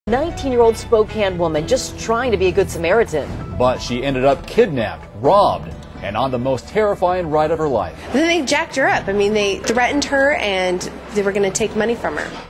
19-year-old Spokane woman just trying to be a good Samaritan. But she ended up kidnapped, robbed, and on the most terrifying ride of her life. Then they jacked her up. I mean, they threatened her and they were going to take money from her.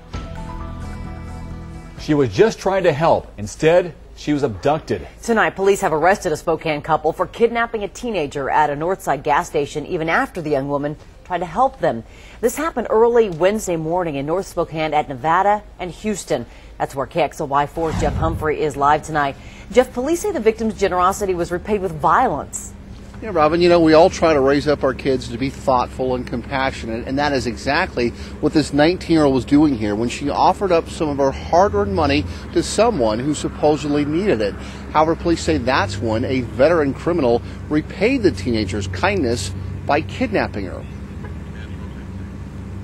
She was just trying to help. Instead, she was abducted. Tonight, police have arrested a Spokane couple for kidnapping a teenager at a Northside gas station even after the young woman tried to help them. This happened early Wednesday morning in North Spokane at Nevada and Houston. That's where KXLY4 Jeff Humphrey is live tonight. Jeff, police say the victim's generosity was repaid with violence. Yeah, Robin, we all try to raise up our kids to be thoughtful and compassionate, and that is exactly what this 19-year-old was doing here when she offered up some of her hard-earned money to someone who supposedly needed it. However, police say that's when a veteran criminal repaid the teenager's kindness by kidnapping her.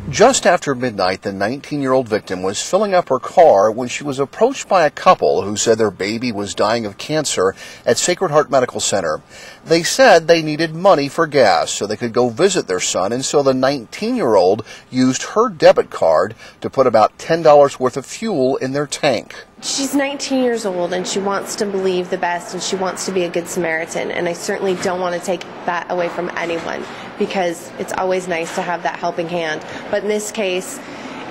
Just after midnight, the 19-year-old victim was filling up her car when she was approached by a couple who said their baby was dying of cancer at Sacred Heart Medical Center. They said they needed money for gas so they could go visit their son, and so the 19-year-old used her debit card to put about $10 worth of fuel in their tank. She's 19 years old and she wants to believe the best and she wants to be a good Samaritan, and I certainly don't want to take that away from anyone because it's always nice to have that helping hand. But in this case,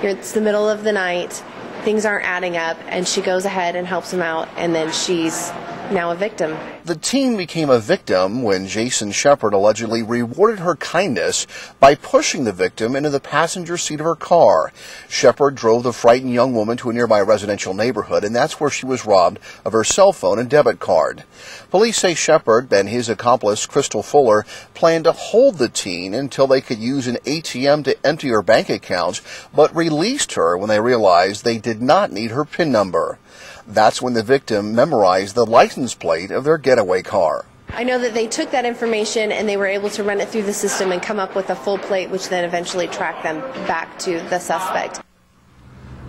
it's the middle of the night, things aren't adding up, and she goes ahead and helps him out, and then she's now a victim. The teen became a victim when Jason Shepard allegedly rewarded her kindness by pushing the victim into the passenger seat of her car. Shepard drove the frightened young woman to a nearby residential neighborhood, and that's where she was robbed of her cell phone and debit card. Police say Shepard and his accomplice, Crystal Fuller, planned to hold the teen until they could use an ATM to empty her bank account, but released her when they realized they did not need her PIN number. That's when the victim memorized the license plate of their getaway car. I know that they took that information and they were able to run it through the system and come up with a full plate, which then eventually tracked them back to the suspect.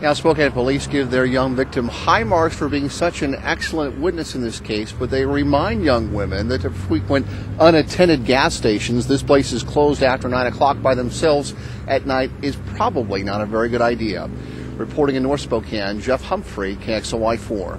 Now, Spokane police give their young victim high marks for being such an excellent witness in this case, but they remind young women that to frequent unattended gas stations, this place is closed after 9 o'clock by themselves at night, is probably not a very good idea. Reporting in North Spokane, Jeff Humphrey, KXLY4.